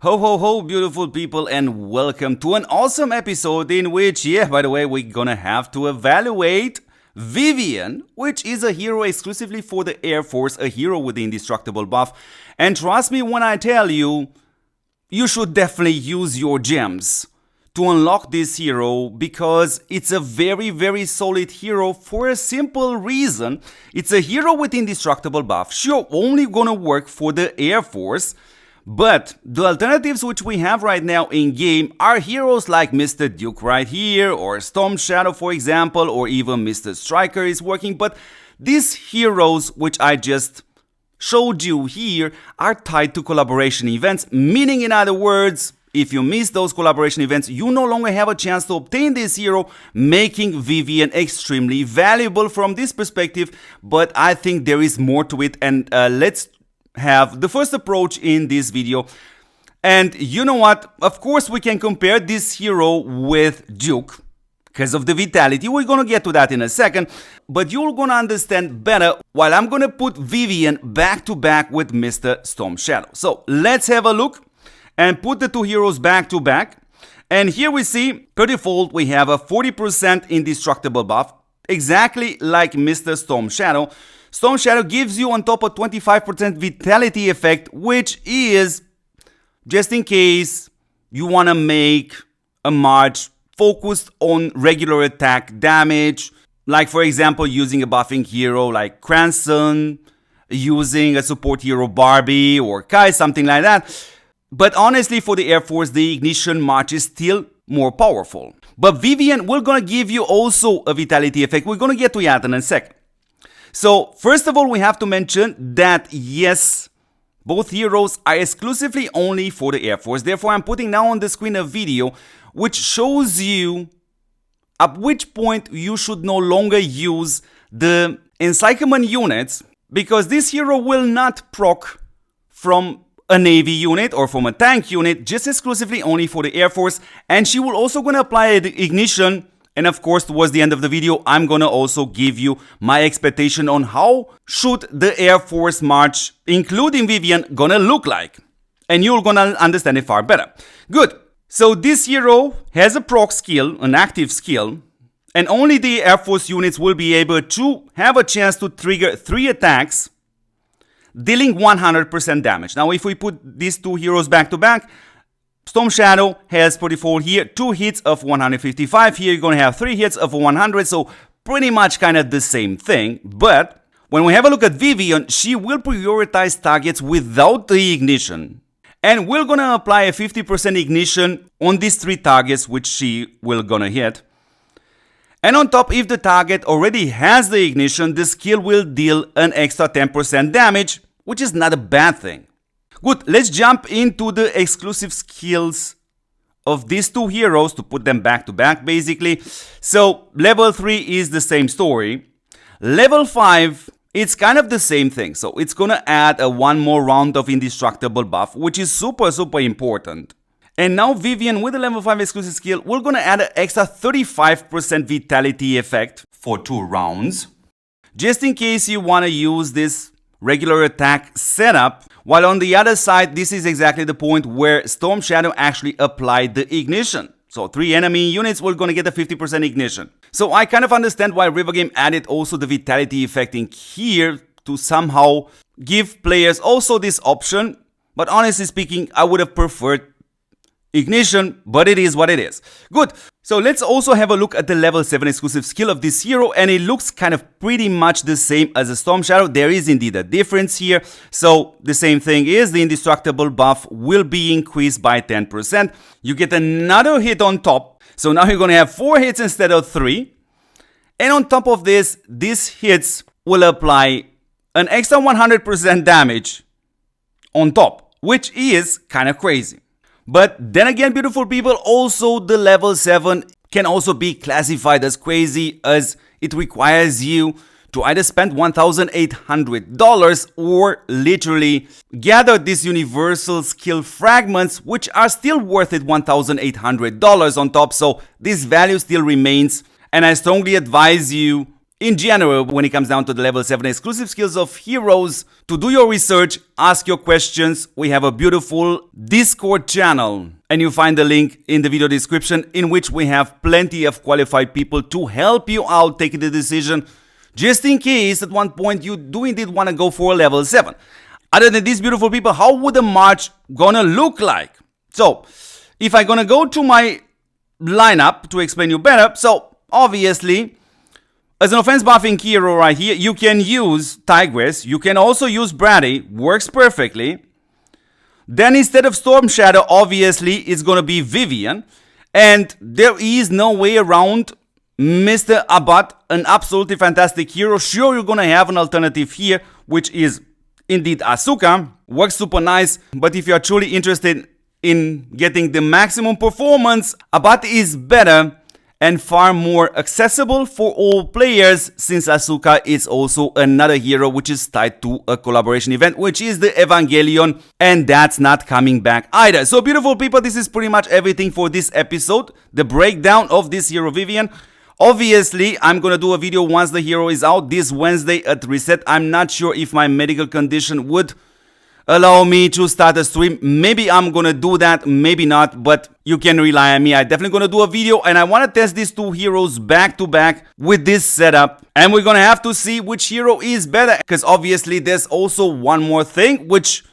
Ho ho ho, beautiful people, and welcome to an awesome episode in which, by the way, we're gonna have to evaluate Vivian, which is a hero exclusively for the Air Force, a hero with the indestructible buff. And trust me when I tell you, you should definitely use your gems to unlock this hero because it's a very solid hero for a simple reason. It's a hero with indestructible buff, sure, only gonna work for the Air Force. But the alternatives which we have right now in game are heroes like Mr. Duke right here, or Storm Shadow for example, or even Mr. Striker is working. But these heroes which I just showed you here are tied to collaboration events, meaning in other words, if you miss those collaboration events, you no longer have a chance to obtain this hero, making Vivian extremely valuable from this perspective. But I think there is more to it, and let's have the first approach in this video. And you know what, of course we can compare this hero with Duke because of the vitality. We're gonna get to that in a second, but you're gonna understand better while I'm gonna put Vivian back to back with Mr. Storm Shadow. So let's have a look and put the two heroes back to back. And here we see per default we have a 40% indestructible buff, exactly like Mr. Storm Shadow. Storm Shadow gives you on top a 25% vitality effect, which is just in case you want to make a March focused on regular attack damage, like for example using a buffing hero like Cranston, using a support hero Barbie or Kai, something like that. But honestly, for the Air Force, the Ignition March is still more powerful. But Vivian, we're gonna give you also a vitality effect. We're gonna get to that in a second. So first of all, we have to mention that yes, both heroes are exclusively only for the Air Force. Therefore, I'm putting now on the screen a video which shows you at which point you should no longer use the Encyclopedia units, because this hero will not proc from a Navy unit or from a tank unit, just exclusively only for the Air Force. And she will also gonna apply the Ignition. And of course, towards the end of the video, I'm gonna also give you my expectation on how should the Air Force March, including Vivian, gonna look like. And you're gonna understand it far better. Good. So this hero has a proc skill, an active skill, and only the Air Force units will be able to have a chance to trigger 3 attacks, dealing 100% damage. Now, if we put these two heroes back to back, Storm Shadow has per default here 2 hits of 155. Here you're going to have 3 hits of 100. So pretty much kind of the same thing. But when we have a look at Vivian, she will prioritize targets without the Ignition. And we're going to apply a 50% Ignition on these 3 targets which she will going to hit. And on top, if the target already has the Ignition, the skill will deal an extra 10% damage, which is not a bad thing. Good, let's jump into the exclusive skills of these two heroes to put them back to back basically. So level 3 is the same story. Level 5, it's kind of the same thing. So it's gonna add a 1 more round of indestructible buff, which is super important. And now Vivian with the level 5 exclusive skill, we're gonna add an extra 35% vitality effect for 2 rounds. Just in case you wanna use this regular attack setup. While on the other side, this is exactly the point where Storm Shadow actually applied the Ignition. So 3 enemy units were gonna get a 50% Ignition. So I kind of understand why River Game added also the vitality effect in here to somehow give players also this option. But honestly speaking, I would have preferred Ignition, but it is what it is. Good. So let's also have a look at the level 7 exclusive skill of this hero, and it looks kind of pretty much the same as a Storm Shadow. There is indeed a difference here. So the same thing is the indestructible buff will be increased by 10%. You get another hit on top. So now you're going to have 4 hits instead of 3. And on top of this, these hits will apply an extra 100% damage on top, which is kind of crazy. But then again, beautiful people, also the level 7 can also be classified as crazy, as it requires you to either spend $1,800 or literally gather these universal skill fragments, which are still worth it $1,800 on top. So this value still remains, and I strongly advise you in general when it comes down to the level 7 exclusive skills of heroes. To do your research, ask your questions. We have a beautiful Discord channel, and you find the link in the video description, in which we have plenty of qualified people to help you out taking the decision, just in case at one point you do indeed want to go for a level 7. Other than these beautiful people, how would the March gonna look like? So, if I'm gonna go to my lineup to explain you better, so obviously, as an offense buffing hero right here, you can use Tigress, you can also use Brady, works perfectly. Then instead of Storm Shadow, obviously, it's gonna be Vivian. And there is no way around Mr. Abad, an absolutely fantastic hero. Sure, you're gonna have an alternative here, which is indeed Asuka, works super nice, but if you are truly interested in getting the maximum performance, Abad is better and far more accessible for all players, since Asuka is also another hero which is tied to a collaboration event, which is the Evangelion, and that's not coming back either. So beautiful people, this is pretty much everything for this episode, the breakdown of this hero Vivian. Obviously, I'm gonna do a video once the hero is out this Wednesday at Reset. I'm not sure if my medical condition would allow me to start a stream. Maybe I'm gonna do that, maybe not, but you can rely on me. I'm definitely gonna do a video, and I wanna test these two heroes back to back with this setup. And we're gonna have to see which hero is better, because obviously there's also one more thing which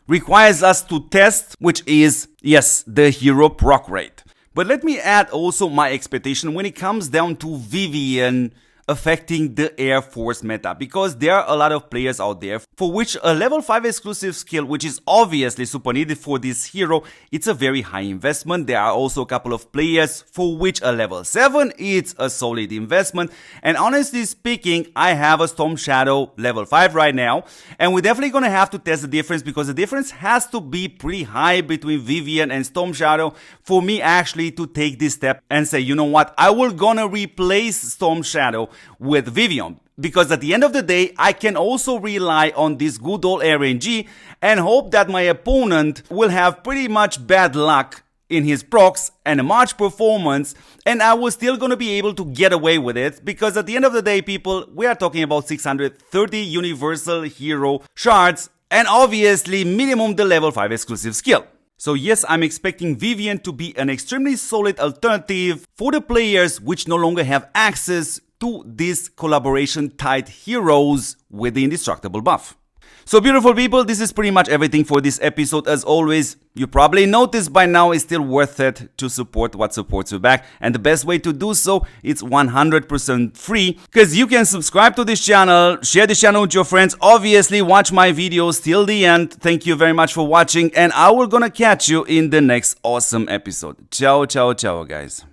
requires us to test, which is, yes, the hero proc rate. But let me add also my expectation when it comes down to Vivian affecting the Air Force meta, because there are a lot of players out there for which a level 5 exclusive skill, which is obviously super needed for this hero, it's a very high investment. There are also a couple of players for which a level 7 it's a solid investment, and honestly speaking, I have a Storm Shadow level 5 right now, and we're definitely gonna have to test the difference, because the difference has to be pretty high between Vivian and Storm Shadow for me actually to take this step and say, you know what, I will gonna replace Storm Shadow with Vivian, because at the end of the day I can also rely on this good old RNG and hope that my opponent will have pretty much bad luck in his procs and a March performance, and I was still gonna be able to get away with it, because at the end of the day, people, we are talking about 630 universal hero shards and obviously minimum the level 5 exclusive skill. So yes, I'm expecting Vivian to be an extremely solid alternative for the players which no longer have access to these collaboration-tied heroes with the indestructible buff. So beautiful people, this is pretty much everything for this episode. As always, you probably noticed by now it's still worth it to support what supports you back. And the best way to do so, it's 100% free, because you can subscribe to this channel, share this channel with your friends, obviously watch my videos till the end. Thank you very much for watching, and I will gonna catch you in the next awesome episode. Ciao, ciao, ciao, guys.